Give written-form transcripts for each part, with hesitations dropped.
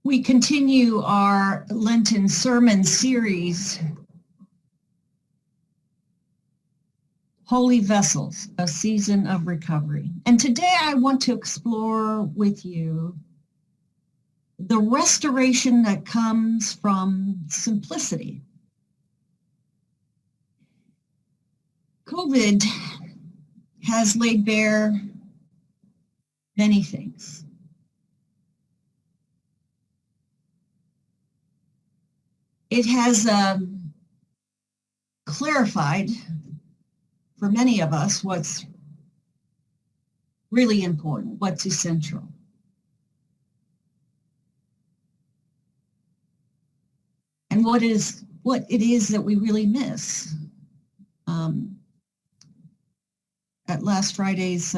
We continue our Lenten sermon series, Holy Vessels, a Season of Recovery. And today I want to explore with you the restoration that comes from simplicity. COVID has laid bare many things. It has clarified for many of us what's really important, what's essential. And what it is that we really miss. At last Friday's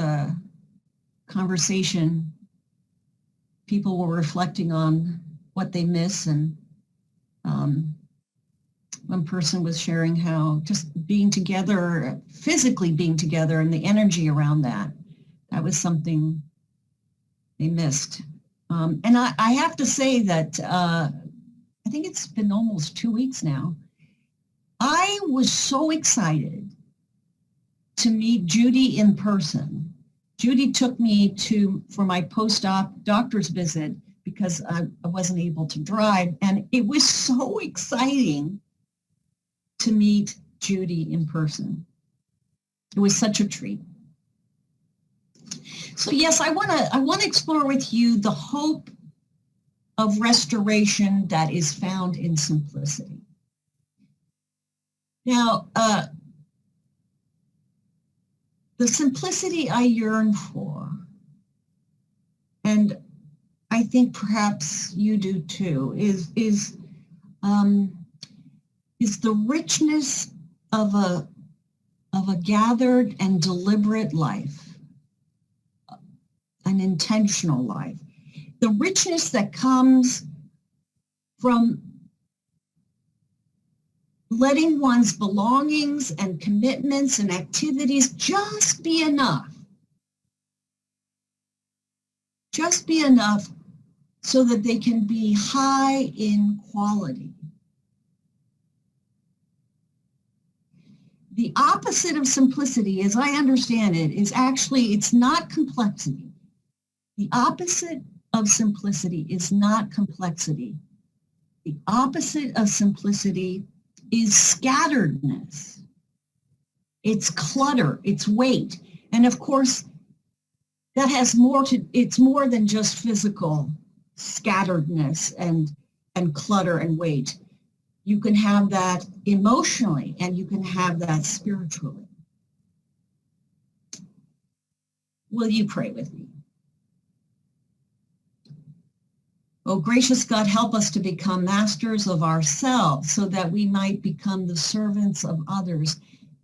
conversation, people were reflecting on what they miss, and one person was sharing how just being together, physically being together, and the energy around that was something they missed. And I have to say that I think it's been almost 2 weeks now. I was so excited to meet Judy in person. Judy took me for my post-op doctor's visit because I wasn't able to drive. And it was so exciting to meet Judy in person. It was such a treat. So yes, I want to explore with you the hope of restoration that is found in simplicity. Now, the simplicity I yearn for, and I think perhaps you do too, is the richness of a gathered and deliberate life, an intentional life. The richness that comes from letting one's belongings and commitments and activities just be enough. Just be enough so that they can be high in quality. The opposite of simplicity, as I understand it, is actually, it's not complexity. The opposite of simplicity is not complexity. The opposite of simplicity is scatteredness. It's clutter, it's weight. And of course, that has it's more than just physical scatteredness and clutter and weight. You can have that emotionally, and you can have that spiritually. Will you pray with me? Oh, gracious God, help us to become masters of ourselves so that we might become the servants of others.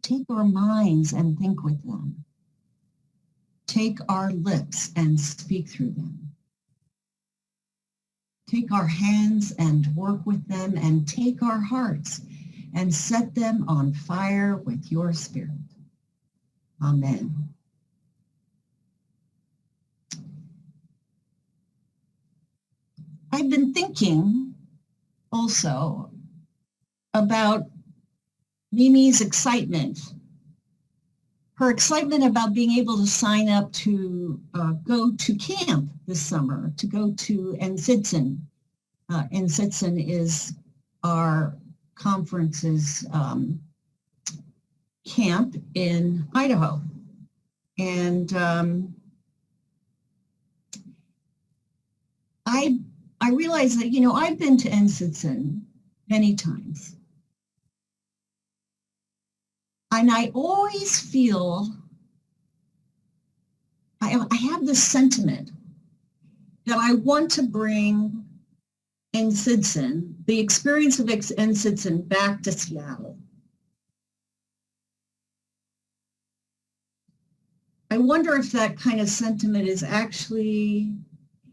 Take our minds and think with them. Take our lips and speak through them. Take our hands and work with them, and take our hearts and set them on fire with your Spirit. Amen. I've been thinking also about Mimi's excitement, her excitement about being able to sign up to go to camp this summer, to go to Ensitzen. Ensitzen is our conference's camp in Idaho. And I realized that, I've been to Ensitzen many times. And I always feel, I have this sentiment that I want to bring Ensitzen, the experience of Ensitzen, back to Seattle. I wonder if that kind of sentiment is actually,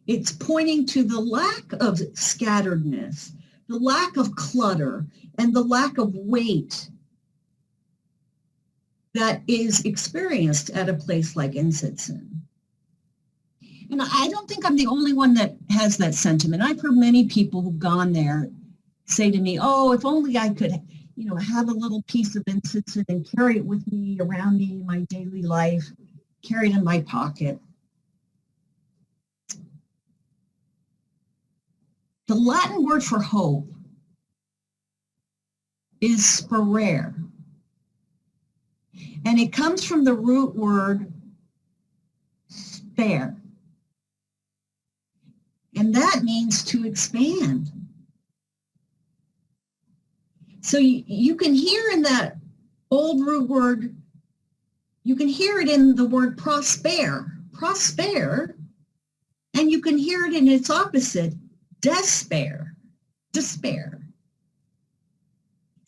it's pointing to the lack of scatteredness, the lack of clutter, and the lack of weight that is experienced at a place like Ensitzen. And I don't think I'm the only one that has that sentiment. I've heard many people who've gone there say to me, oh, if only I could, have a little piece of incense and carry it with me around me in my daily life, carry it in my pocket. The Latin word for hope is sperare. And it comes from the root word spare. And that means to expand. So you can hear in that old root word, you can hear it in the word prosper, and you can hear it in its opposite, despair.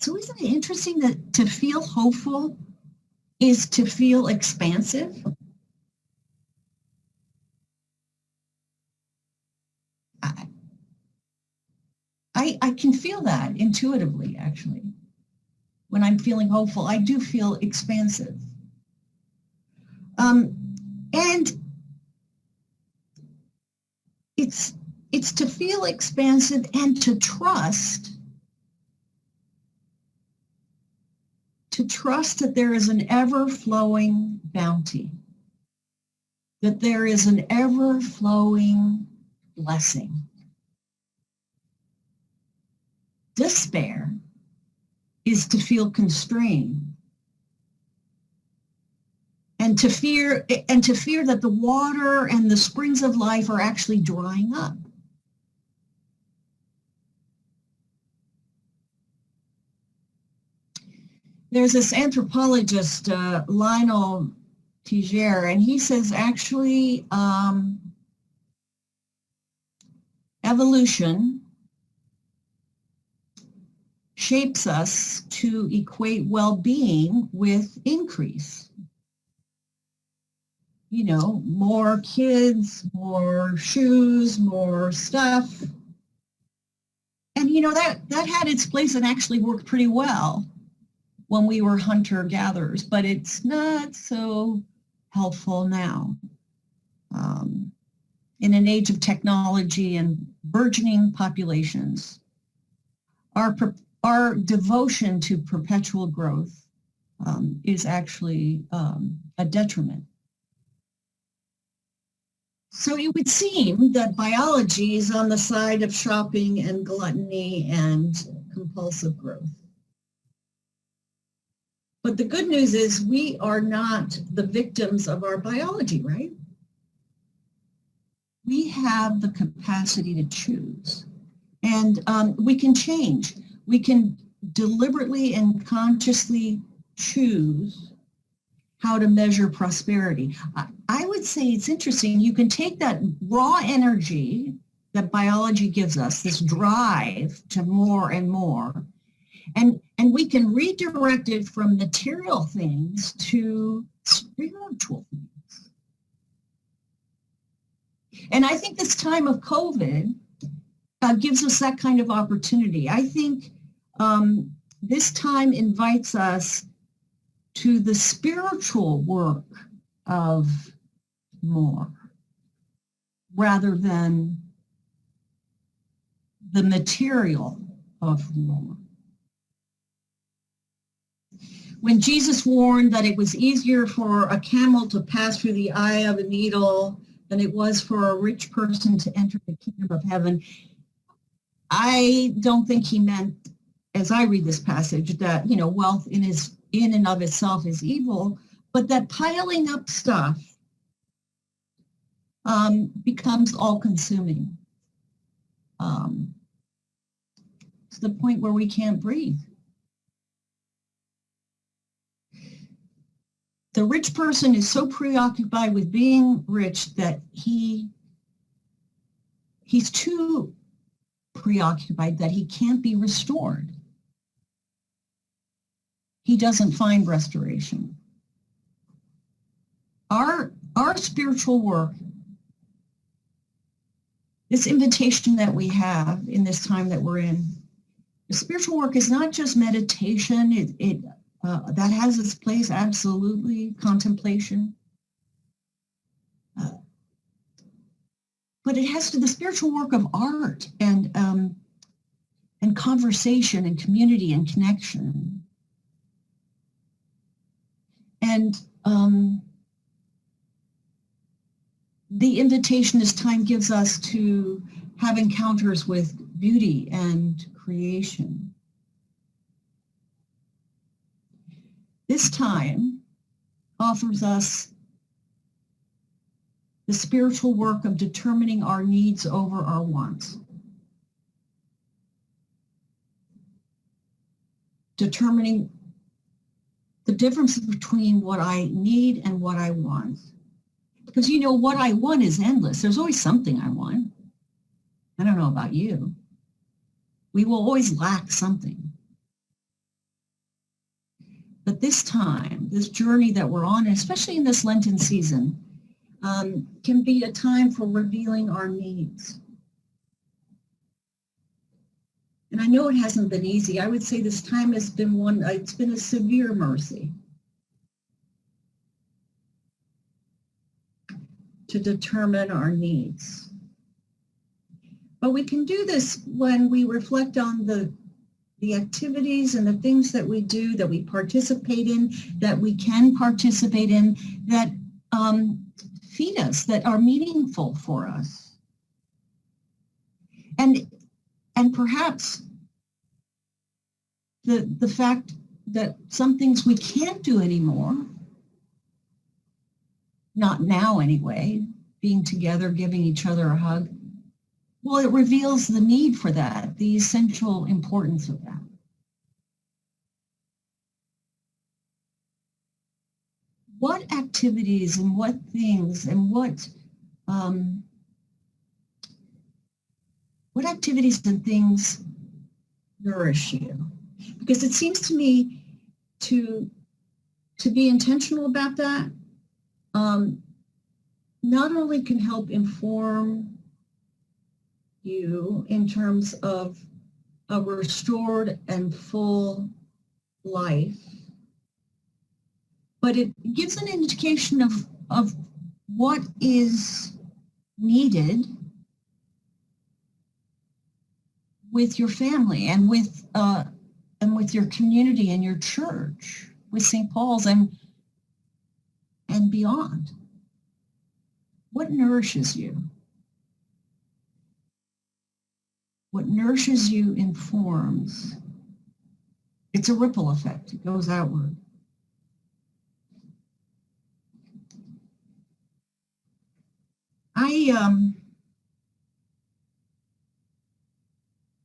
So isn't it interesting that to feel hopeful is to feel expansive? I can feel that intuitively, actually. When I'm feeling hopeful, I do feel expansive. And it's to feel expansive and to trust that there is an ever-flowing bounty, that there is an ever-flowing blessing. Despair is to feel constrained and to fear that the water and the springs of life are actually drying up. There's this anthropologist, Lionel Tiger, and he says actually evolution shapes us to equate well-being with increase. More kids, more shoes, more stuff. And that had its place and actually worked pretty well when we were hunter-gatherers, but it's not so helpful now. In an age of technology and burgeoning populations, our devotion to perpetual growth is actually a detriment. So it would seem that biology is on the side of shopping and gluttony and compulsive growth. But the good news is we are not the victims of our biology, right? We have the capacity to choose, and we can change. We can deliberately and consciously choose how to measure prosperity. I would say it's interesting. You can take that raw energy that biology gives us, this drive to more and more, and we can redirect it from material things to spiritual things. And I think this time of COVID gives us that kind of opportunity. I think this time invites us to the spiritual work of more rather than the material of more. When Jesus warned that it was easier for a camel to pass through the eye of a needle than it was for a rich person to enter the kingdom of heaven, I don't think he meant, as I read this passage, that wealth in and of itself is evil, but that piling up stuff becomes all-consuming to the point where we can't breathe. The rich person is so preoccupied with being rich that he's too preoccupied that he can't be restored. He doesn't find restoration. Our spiritual work, this invitation that we have in this time that we're in, the spiritual work is not just meditation. That has its place, absolutely, contemplation. but it has to the spiritual work of art and conversation and community and connection. And the invitation as time gives us to have encounters with beauty and creation. This time offers us the spiritual work of determining our needs over our wants. Determining the difference between what I need and what I want. Because you know, what I want is endless. There's always something I want. I don't know about you. We will always lack something. But this time, this journey that we're on, especially in this Lenten season, can be a time for revealing our needs. And I know it hasn't been easy. I would say this time has been it's been a severe mercy to determine our needs. But we can do this when we reflect on the activities and the things that we do, that we participate in, that we can participate in, that feed us, that are meaningful for us. And perhaps the fact that some things we can't do anymore, not now anyway, being together, giving each other a hug, well, it reveals the need for that, the essential importance of that. What activities and what things and what activities and things nourish you? Because it seems to me to be intentional about that not only can help inform you in terms of a restored and full life, but it gives an indication of what is needed with your family and with your community and your church, with St. Paul's and beyond. What nourishes you? What nourishes you informs. It's a ripple effect. It goes outward.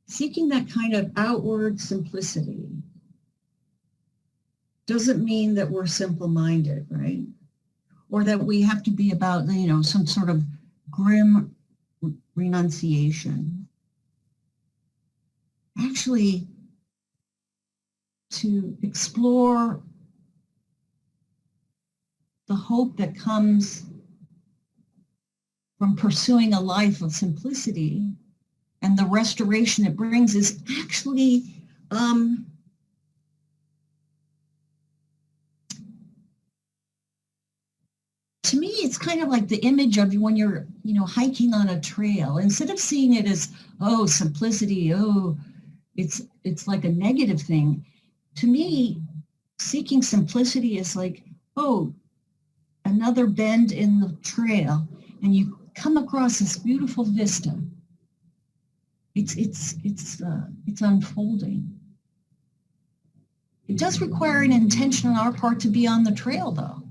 Seeking that kind of outward simplicity doesn't mean that we're simple-minded, right? Or that we have to be about, some sort of grim renunciation. Actually, to explore the hope that comes from pursuing a life of simplicity and the restoration it brings is actually to me, it's kind of like the image of when you're, hiking on a trail. Instead of seeing it as, oh, simplicity, oh, it's like a negative thing. To me, seeking simplicity is like, oh, another bend in the trail, and you come across this beautiful vista. It's unfolding. It does require an intention on our part to be on the trail, though.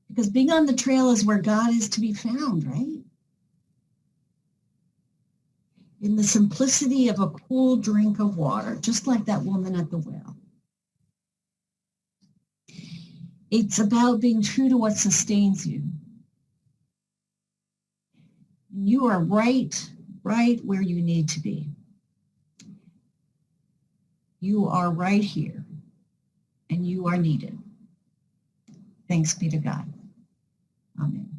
Because being on the trail is where God is to be found, right? In the simplicity of a cool drink of water, just like that woman at the well. It's about being true to what sustains you. You are right where you need to be. You are right here, and you are needed. Thanks be to God. Amen.